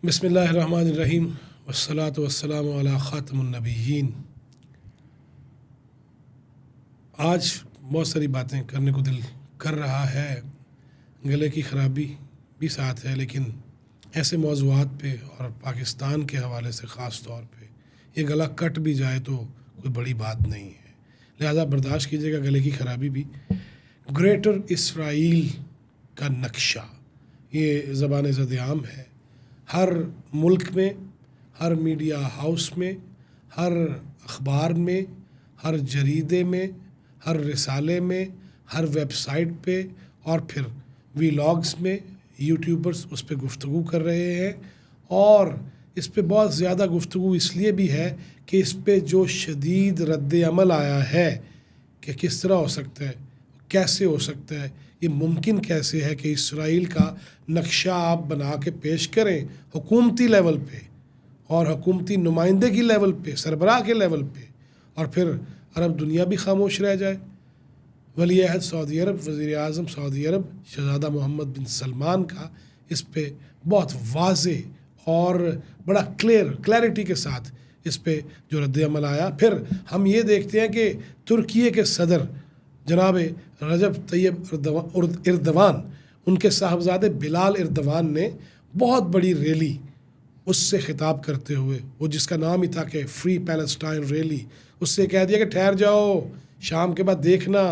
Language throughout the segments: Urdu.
بسم اللہ الرحمن الرحیم والصلاة والسلام علی خاتم النبیین۔ آج بہت ساری باتیں کرنے کو دل کر رہا ہے، گلے کی خرابی بھی ساتھ ہے، لیکن ایسے موضوعات پہ اور پاکستان کے حوالے سے خاص طور پہ یہ گلا کٹ بھی جائے تو کوئی بڑی بات نہیں ہے، لہذا برداشت کیجیے گا گلے کی خرابی بھی۔ گریٹر اسرائیل کا نقشہ یہ زبان زد عام ہے، ہر ملک میں، ہر میڈیا ہاؤس میں، ہر اخبار میں، ہر جریدے میں، ہر رسالے میں، ہر ویب سائٹ پہ اور پھر ویلاگز میں یوٹیوبرز اس پہ گفتگو کر رہے ہیں، اور اس پہ بہت زیادہ گفتگو اس لیے بھی ہے کہ اس پہ جو شدید رد عمل آیا ہے کہ کس طرح ہو سکتا ہے، کیسے ہو سکتا ہے، یہ ممکن کیسے ہے کہ اسرائیل کا نقشہ آپ بنا کے پیش کریں حکومتی لیول پہ اور حکومتی نمائندگی لیول پہ، سربراہ کے لیول پہ، اور پھر عرب دنیا بھی خاموش رہ جائے۔ ولی عہد سعودی عرب، وزیر اعظم سعودی عرب شہزادہ محمد بن سلمان کا اس پہ بہت واضح اور بڑا کلیئرٹی کے ساتھ اس پہ جو رد عمل آیا۔ پھر ہم یہ دیکھتے ہیں کہ ترکیے کے صدر جناب رجب طیب اردوان، ان کے صاحبزادے بلال اردوان نے بہت بڑی ریلی اس سے خطاب کرتے ہوئے، وہ جس کا نام ہی تھا کہ فری پیلسٹائن ریلی، اس سے کہہ دیا کہ ٹھہر جاؤ، شام کے بعد دیکھنا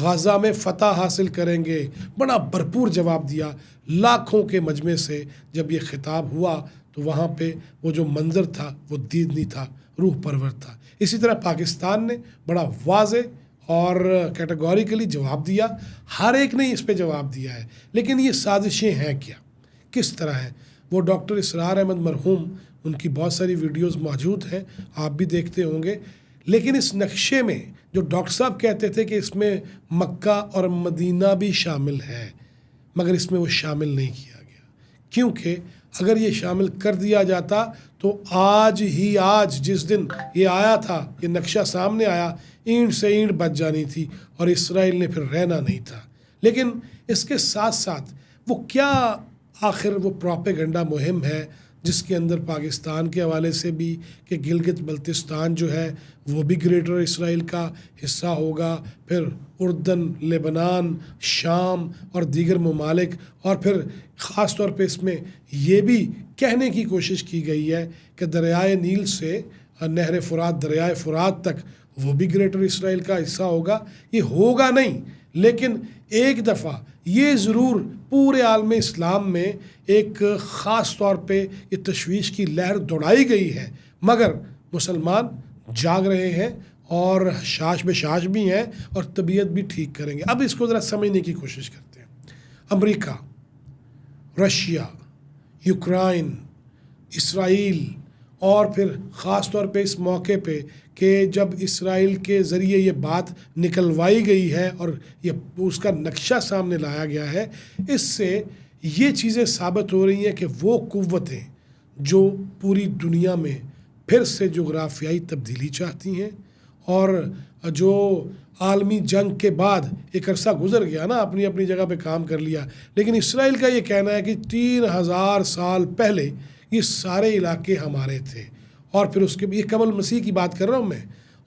غزہ میں فتح حاصل کریں گے۔ بڑا بھرپور جواب دیا، لاکھوں کے مجمع سے جب یہ خطاب ہوا تو وہاں پہ وہ جو منظر تھا وہ دیدنی تھا، روح پرور تھا۔ اسی طرح پاکستان نے بڑا واضح اور کیٹیگوریکلی جواب دیا، ہر ایک نے اس پہ جواب دیا ہے۔ لیکن یہ سازشیں ہیں کیا، کس طرح ہیں؟ وہ ڈاکٹر اسرار احمد مرحوم، ان کی بہت ساری ویڈیوز موجود ہیں، آپ بھی دیکھتے ہوں گے۔ لیکن اس نقشے میں جو ڈاکٹر صاحب کہتے تھے کہ اس میں مکہ اور مدینہ بھی شامل ہے، مگر اس میں وہ شامل نہیں کیا گیا، کیونکہ اگر یہ شامل کر دیا جاتا تو آج جس دن یہ آیا تھا، یہ نقشہ سامنے آیا، اینٹ سے اینٹ بچ جانی تھی اور اسرائیل نے پھر رہنا نہیں تھا۔ لیکن اس کے ساتھ ساتھ وہ کیا آخر وہ پروپیگنڈا مہم ہے جس کے اندر پاکستان کے حوالے سے بھی کہ گلگت بلتستان جو ہے وہ بھی گریٹر اسرائیل کا حصہ ہوگا، پھر اردن، لبنان، شام اور دیگر ممالک، اور پھر خاص طور پہ اس میں یہ بھی کہنے کی کوشش کی گئی ہے کہ دریائے نیل سے نہر فرات، دریائے فرات تک وہ بھی گریٹر اسرائیل کا حصہ ہوگا۔ یہ ہوگا نہیں، لیکن ایک دفعہ یہ ضرور پورے عالم اسلام میں ایک خاص طور پہ یہ تشویش کی لہر دوڑائی گئی ہے، مگر مسلمان جاگ رہے ہیں اور شاش بشاش بھی ہیں اور طبیعت بھی ٹھیک کریں گے۔ اب اس کو ذرا سمجھنے کی کوشش کرتے ہیں۔ امریکہ، رشیا، یوکرائن، اسرائیل، اور پھر خاص طور پہ اس موقع پہ کہ جب اسرائیل کے ذریعے یہ بات نکلوائی گئی ہے اور یہ اس کا نقشہ سامنے لایا گیا ہے، اس سے یہ چیزیں ثابت ہو رہی ہیں کہ وہ قوتیں جو پوری دنیا میں پھر سے جغرافیائی تبدیلی چاہتی ہیں، اور جو عالمی جنگ کے بعد ایک عرصہ گزر گیا نا، اپنی اپنی جگہ پہ کام کر لیا، لیکن اسرائیل کا یہ کہنا ہے کہ 3000 سال پہلے یہ سارے علاقے ہمارے تھے، اور پھر اس کے یہ قبل مسیح کی بات کر رہا ہوں میں،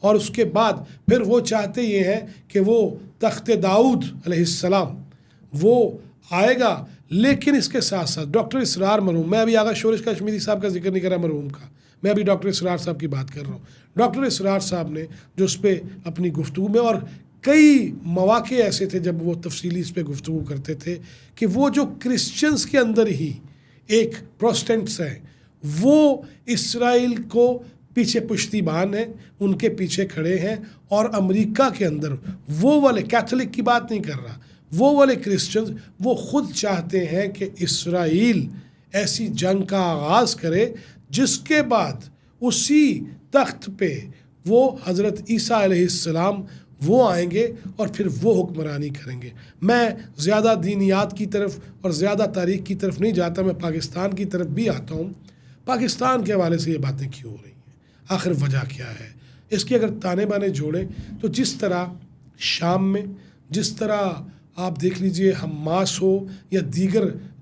اور اس کے بعد پھر وہ چاہتے یہ ہیں کہ وہ تخت داؤد علیہ السلام وہ آئے گا۔ لیکن اس کے ساتھ ساتھ ڈاکٹر اسرار مرحوم، میں ابھی آغا شورش کشمیری صاحب کا ذکر نہیں کر رہا مرحوم کا، میں ابھی ڈاکٹر اسرار صاحب کی بات کر رہا ہوں۔ ڈاکٹر اسرار صاحب نے جو اس پہ اپنی گفتگو میں، اور کئی مواقع ایسے تھے جب وہ تفصیلی اس پہ گفتگو کرتے تھے کہ وہ جو کرسچنز کے اندر ہی ایک پروٹسٹنٹس ہیں، وہ اسرائیل کو پیچھے پشتیبان ہیں، ان کے پیچھے کھڑے ہیں، اور امریکہ کے اندر وہ والے کیتھولک کی بات نہیں کر رہا، وہ والے کرسچنز وہ خود چاہتے ہیں کہ اسرائیل ایسی جنگ کا آغاز کرے جس کے بعد اسی تخت پہ وہ حضرت عیسیٰ علیہ السلام وہ آئیں گے اور پھر وہ حکمرانی کریں گے۔ میں زیادہ دینیات کی طرف اور زیادہ تاریخ کی طرف نہیں جاتا، میں پاکستان کی طرف بھی آتا ہوں۔ پاکستان کے حوالے سے یہ باتیں کیوں ہو رہی ہیں، آخر وجہ کیا ہے؟ اس کی اگر تانے بانے جوڑیں تو جس طرح شام میں، جس طرح آپ دیکھ لیجئے حماس ہو یا دیگر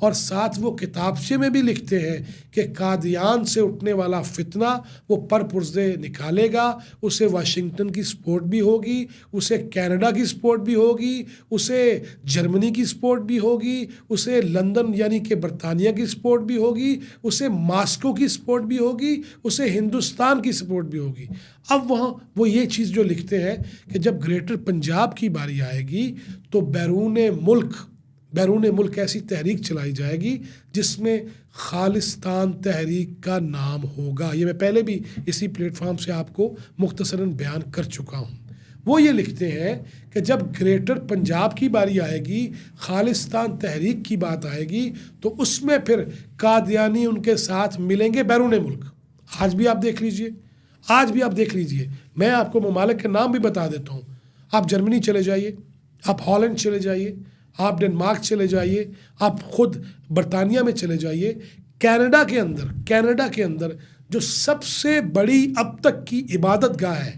اور ساتھ وہ کتابچے میں بھی لکھتے ہیں کہ قادیان سے اٹھنے والا فتنہ وہ پر پرزے نکالے گا، اسے واشنگٹن کی سپورٹ بھی ہوگی، اسے کینیڈا کی سپورٹ بھی ہوگی، اسے جرمنی کی سپورٹ بھی ہوگی، اسے لندن یعنی کہ برطانیہ کی سپورٹ بھی ہوگی، اسے ماسکو کی سپورٹ بھی ہوگی، اسے ہندوستان کی سپورٹ بھی ہوگی۔ اب وہاں وہ یہ چیز جو لکھتے ہیں کہ جب گریٹر پنجاب کی باری آئے گی تو بیرون ملک ایسی تحریک چلائی جائے گی جس میں خالصتان تحریک کا نام ہوگا۔ یہ میں پہلے بھی اسی پلیٹ فارم سے آپ کو مختصراً بیان کر چکا ہوں۔ وہ یہ لکھتے ہیں کہ جب گریٹر پنجاب کی باری آئے گی، خالصتان تحریک کی بات آئے گی، تو اس میں پھر قادیانی ان کے ساتھ ملیں گے بیرون ملک۔ آج بھی آپ دیکھ لیجئے، میں آپ کو ممالک کے نام بھی بتا دیتا ہوں۔ آپ جرمنی چلے جائیے، آپ ہالینڈ چلے جائیے، آپ ڈنمارک چلے جائیے، آپ خود برطانیہ میں چلے جائیے، کینیڈا کے اندر جو سب سے بڑی اب تک کی عبادت گاہ ہے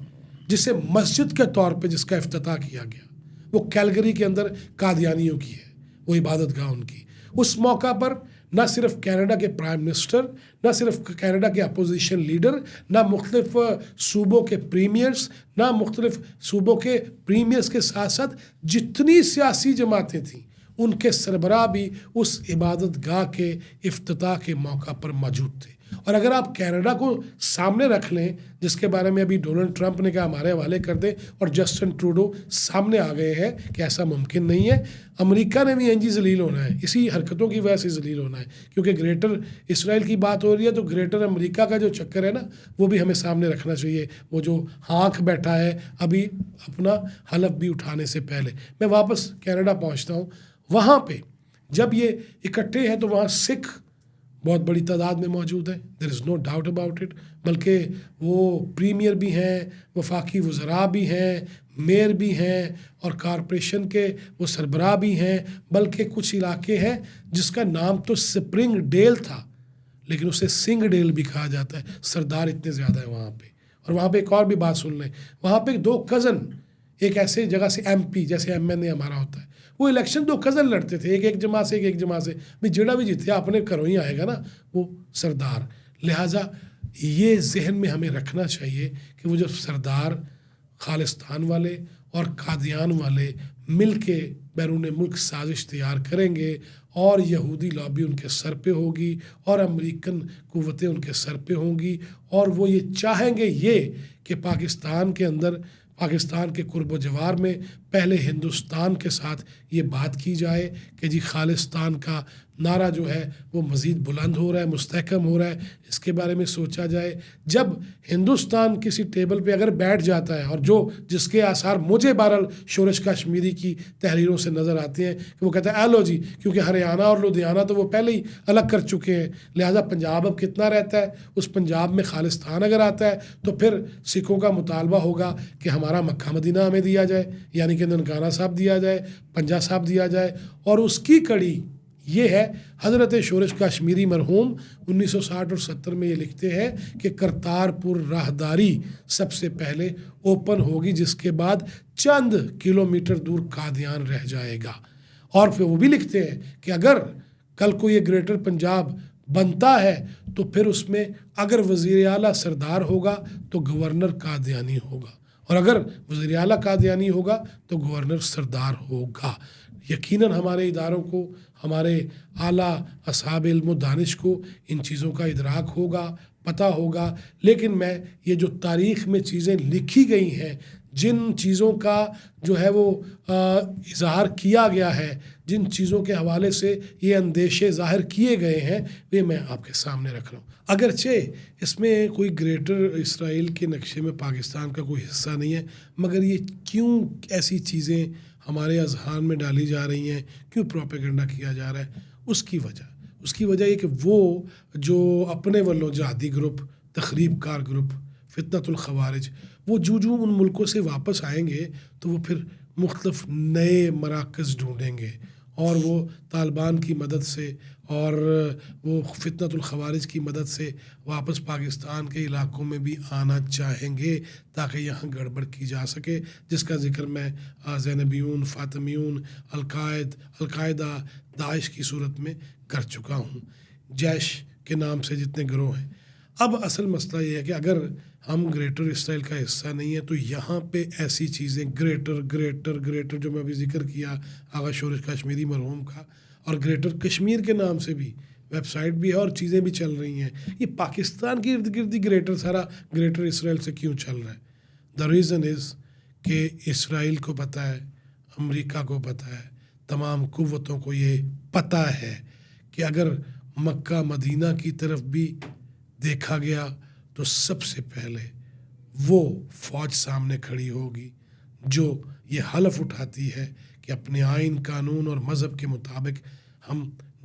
جسے مسجد کے طور پہ جس کا افتتاح کیا گیا، وہ کیلگری کے اندر قادیانیوں کی ہے، وہ عبادت گاہ ان کی۔ اس موقع پر نہ صرف کینیڈا کے پرائم منسٹر، نہ صرف کینیڈا کے اپوزیشن لیڈر، نہ مختلف صوبوں کے پریمیئرز، نہ مختلف صوبوں کے پریمیئرز کے ساتھ ساتھ جتنی سیاسی جماعتیں تھیں ان کے سربراہ بھی اس عبادت گاہ کے افتتاح کے موقع پر موجود تھے۔ اور اگر آپ کینیڈا کو سامنے رکھ لیں، جس کے بارے میں ابھی ڈونلڈ ٹرمپ نے کہا ہمارے حوالے کر دیں، اور جسٹن ٹروڈو سامنے آ گئے ہیں کہ ایسا ممکن نہیں ہے، امریکہ نے بھی انجی ذلیل ہونا ہے، اسی حرکتوں کی وجہ سے ذلیل ہونا ہے، کیونکہ گریٹر اسرائیل کی بات ہو رہی ہے تو گریٹر امریکہ کا جو چکر ہے نا، وہ بھی ہمیں سامنے رکھنا چاہیے۔ وہ جو ہانک بیٹھا ہے ابھی اپنا حلف بھی اٹھانے سے پہلے۔ میں واپس کینیڈا پہنچتا ہوں، وہاں پہ جب یہ اکٹھے ہیں تو وہاں سکھ بہت بڑی تعداد میں موجود ہیں، دیر از نو ڈاؤٹ اباؤٹ اٹ، بلکہ وہ پریمیئر بھی ہیں، وفاقی وزراء بھی ہیں، میئر بھی ہیں، اور کارپوریشن کے وہ سربراہ بھی ہیں، بلکہ کچھ علاقے ہیں جس کا نام تو سپرنگ ڈیل تھا لیکن اسے سنگ ڈیل بھی کہا جاتا ہے، سردار اتنے زیادہ ہیں وہاں پہ۔ اور وہاں پہ ایک اور بھی بات سن لیں، وہاں پہ 2 کزن ایک ایسے جگہ سے ایم پی جیسے ایم این اے ہمارا ہوتا ہے، وہ الیکشن 2 کزن لڑتے تھے، ایک جماعت سے ایک جماعت سے، بھی جڑا بھی جیتے اپنے گھروں ہی آئے گا نا وہ سردار۔ لہٰذا یہ ذہن میں ہمیں رکھنا چاہیے کہ وہ جو سردار خالصتان والے اور قادیان والے مل کے بیرون ملک سازش تیار کریں گے، اور یہودی لابی ان کے سر پہ ہوگی اور امریکن قوتیں ان کے سر پہ ہوں گی، اور وہ یہ چاہیں گے کہ پاکستان کے اندر، پاکستان کے قرب و جوار میں پہلے ہندوستان کے ساتھ یہ بات کی جائے کہ جی خالصتان کا نعرہ جو ہے وہ مزید بلند ہو رہا ہے، مستحکم ہو رہا ہے، اس کے بارے میں سوچا جائے۔ جب ہندوستان کسی ٹیبل پہ اگر بیٹھ جاتا ہے، اور جس کے آثار مجھے بہرحال شورش کشمیری کی تحریروں سے نظر آتے ہیں کہ وہ کہتا ہے ایلو جی، کیونکہ ہریانہ اور لدھیانہ تو وہ پہلے ہی الگ کر چکے ہیں، لہٰذا پنجاب اب کتنا رہتا ہے، اس پنجاب میں خالصتان اگر آتا ہے تو پھر سکھوں کا مطالبہ ہوگا کہ ہمارا مکہ مدینہ ہمیں دیا جائے، یعنی کہ ننکانہ صاحب دیا جائے، پنجہ صاحب دیا جائے۔ اور اس کی کڑی یہ ہے، حضرت شورش کشمیری مرحوم 1960 اور 70 میں یہ لکھتے ہیں کہ کرتارپور راہداری سب سے پہلے اوپن ہوگی، جس کے بعد چند کلومیٹر دور قادیان رہ جائے گا۔ اور پھر وہ بھی لکھتے ہیں کہ اگر کل کو یہ گریٹر پنجاب بنتا ہے تو پھر اس میں اگر وزیر اعلیٰ سردار ہوگا تو گورنر قادیانی ہوگا، اور اگر وزیر اعلیٰ قادیانی ہوگا تو گورنر سردار ہوگا۔ یقیناً ہمارے اداروں کو، ہمارے اعلیٰ اصحاب علم و دانش کو ان چیزوں کا ادراک ہوگا، پتہ ہوگا، لیکن میں یہ جو تاریخ میں چیزیں لکھی گئی ہیں، جن چیزوں کا جو ہے وہ اظہار کیا گیا ہے، جن چیزوں کے حوالے سے یہ اندیشے ظاہر کیے گئے ہیں، وہ میں آپ کے سامنے رکھ رہا ہوں۔ اگرچہ اس میں کوئی گریٹر اسرائیل کے نقشے میں پاکستان کا کوئی حصہ نہیں ہے، مگر یہ کیوں ایسی چیزیں ہمارے اذہان میں ڈالی جا رہی ہیں، کیوں پروپیگنڈا کیا جا رہا ہے، اس کی وجہ یہ کہ وہ جو اپنے والوں جہادی گروپ، تخریب کار گروپ، فتنۃ الخوارج، وہ جو ان ملکوں سے واپس آئیں گے تو وہ پھر مختلف نئے مراکز ڈھونڈیں گے، اور وہ طالبان کی مدد سے اور وہ فتنۃ الخوارج کی مدد سے واپس پاکستان کے علاقوں میں بھی آنا چاہیں گے تاکہ یہاں گڑبڑ کی جا سکے، جس کا ذکر میں زینبیون، فاطمیون، القاعدہ، داعش کی صورت میں کر چکا ہوں، جیش کے نام سے جتنے گروہ ہیں۔ اب اصل مسئلہ یہ ہے کہ اگر ہم گریٹر اسرائیل کا حصہ نہیں ہیں تو یہاں پہ ایسی چیزیں گریٹر جو میں ابھی ذکر کیا آغا شورش کشمیری مرحوم کا، اور گریٹر کشمیر کے نام سے بھی ویب سائٹ بھی ہے اور چیزیں بھی چل رہی ہیں، یہ پاکستان کے ارد گرد ہی سارا گریٹر اسرائیل سے کیوں چل رہا ہے؟ دا ریزن از کہ اسرائیل کو پتہ ہے، امریکہ کو پتہ ہے، تمام قوتوں کو یہ پتہ ہے کہ اگر مکہ مدینہ کی طرف بھی دیکھا گیا تو سب سے پہلے وہ فوج سامنے کھڑی ہوگی جو یہ حلف اٹھاتی ہے کہ اپنے آئین، قانون اور مذہب کے مطابق ہم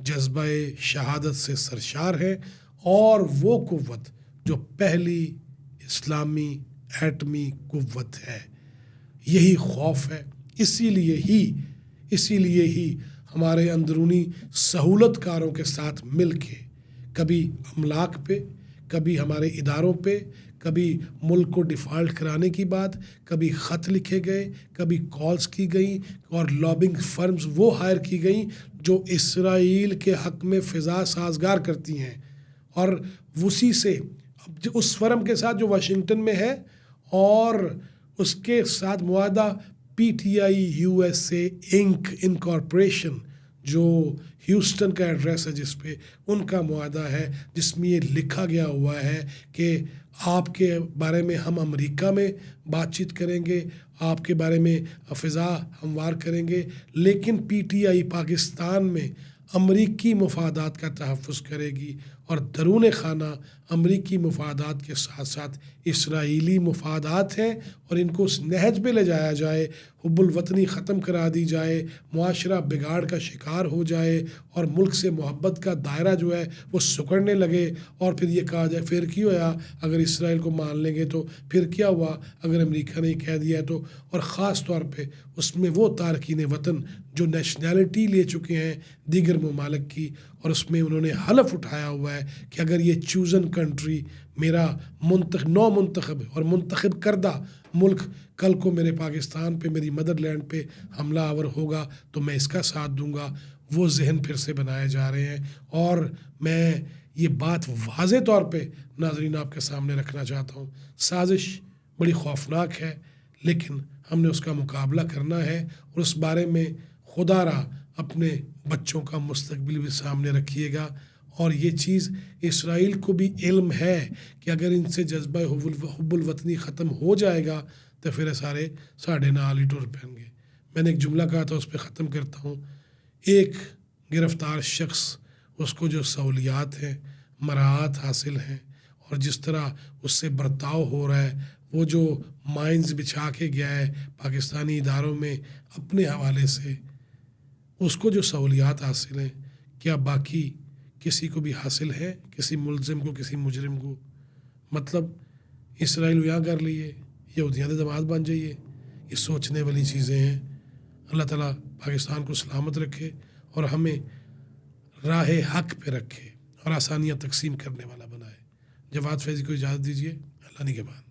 جذبہ شہادت سے سرشار ہیں، اور وہ قوت جو پہلی اسلامی ایٹمی قوت ہے، یہی خوف ہے۔ اسی لیے ہی ہمارے اندرونی سہولت کاروں کے ساتھ مل کے کبھی املاک پہ، کبھی ہمارے اداروں پہ، کبھی ملک کو ڈیفالٹ کرانے کی بات، کبھی خط لکھے گئے، کبھی کالز کی گئیں، اور لابنگ فرمز وہ ہائر کی گئیں جو اسرائیل کے حق میں فضا سازگار کرتی ہیں، اور اسی سے اس فرم کے ساتھ جو واشنگٹن میں ہے اور اس کے ساتھ معاہدہ PTI USA انک انکارپوریشن جو ہیوسٹن کا ایڈریس ہے جس پہ ان کا معاہدہ ہے، جس میں یہ لکھا گیا ہوا ہے کہ آپ کے بارے میں ہم امریکہ میں بات چیت کریں گے، آپ کے بارے میں فضا ہموار کریں گے، لیکن PTI پاکستان میں امریکی مفادات کا تحفظ کرے گی، اور درون خانہ امریکی مفادات کے ساتھ ساتھ اسرائیلی مفادات ہیں، اور ان کو اس نہج پہ لے جایا جائے، حب الوطنی ختم کرا دی جائے، معاشرہ بگاڑ کا شکار ہو جائے، اور ملک سے محبت کا دائرہ جو ہے وہ سکڑنے لگے، اور پھر یہ کہا جائے پھر کیوں ہوا اگر اسرائیل کو مان لیں گے تو پھر کیا ہوا اگر امریکہ نے کہہ دیا تو، اور خاص طور پہ اس میں وہ تارکین وطن جو نیشنلٹی لے چکے ہیں دیگر ممالک کی، اور اس میں انہوں نے حلف اٹھایا ہوا ہے کہ اگر یہ چوزن کنٹری میرا نو منتخب اور منتخب کردہ ملک کل کو میرے پاکستان پہ، میری مدر لینڈ پہ حملہ آور ہوگا تو میں اس کا ساتھ دوں گا، وہ ذہن پھر سے بنائے جا رہے ہیں۔ اور میں یہ بات واضح طور پہ ناظرین آپ کے سامنے رکھنا چاہتا ہوں، سازش بڑی خوفناک ہے، لیکن ہم نے اس کا مقابلہ کرنا ہے، اور اس بارے میں خدا را اپنے بچوں کا مستقبل بھی سامنے رکھیے گا، اور یہ چیز اسرائیل کو بھی علم ہے کہ اگر ان سے جذبہ حب الوطنی ختم ہو جائے گا تو پھر سارے ساڑھے نال ہی ٹر پائیں گے۔ میں نے ایک جملہ کہا تھا، اس پہ ختم کرتا ہوں، ایک گرفتار شخص، اس کو جو سہولیات ہیں، مراعات حاصل ہیں، اور جس طرح اس سے برتاؤ ہو رہا ہے، وہ جو مائنز بچھا کے گیا ہے پاکستانی اداروں میں اپنے حوالے سے، اس کو جو سہولیات حاصل ہیں، کیا باقی کسی کو بھی حاصل ہے؟ کسی ملزم کو، کسی مجرم کو؟ مطلب اسرائیل یہاں کر لیے، یہودیاں دے دماد بن جائیے، یہ سوچنے والی چیزیں ہیں۔ اللہ تعالیٰ پاکستان کو سلامت رکھے اور ہمیں راہ حق پہ رکھے اور آسانیاں تقسیم کرنے والا بنائے۔ جواد فیضی کو اجازت دیجیے، اللہ نگہبان۔